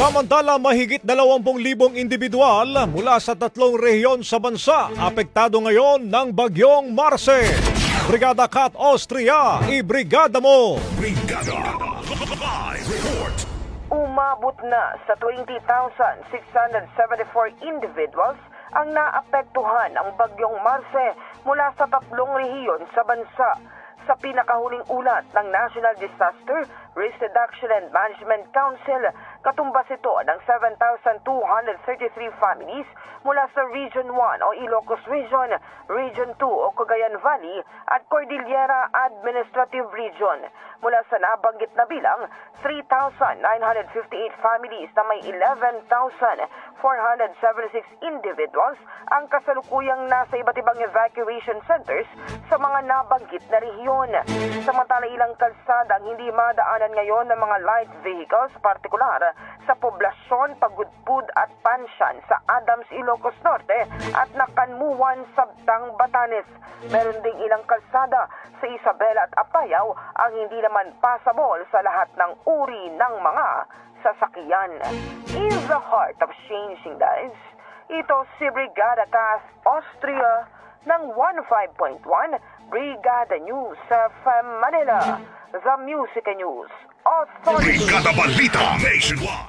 Samantala, mahigit 20,000 individual mula sa 3 rehiyon sa bansa apektado ngayon ng bagyong Marce. Brigada Kat Austria, ibrigada mo! Brigada Live Report. Umabot na sa 20,674 individuals ang naapektuhan ng bagyong Marce mula sa 3 rehiyon sa bansa. Sa pinakahuling ulat ng National Disaster Risk Reduction and Management Council, katumbas ito ng 7,233 families mula sa Region 1 o Ilocos Region, Region 2 o Cagayan Valley at Cordillera Administrative Region. Mula sa nabanggit na bilang, 3,958 families na may 11,476 individuals ang kasalukuyang nasa iba't ibang evacuation centers sa mga nabanggit na rehiyon. Samantala, ilang kalsada ang hindi madaanan ngayon ng mga light vehicles, partikular sa poblasyon Pagudpud at Pansyan sa Adams, Ilocos Norte at Nakanmuan, Sabtang, Batanes. Meron ding ilang kalsada sa Isabela at Apayao ang hindi naman passable sa lahat ng uri ng mga sasakyan. In the heart of changing lives, ito si Brigada Kat Austria ng 15.1 Brigada News FM Manila, the Music News Authority. Brigada Balita Nationwide.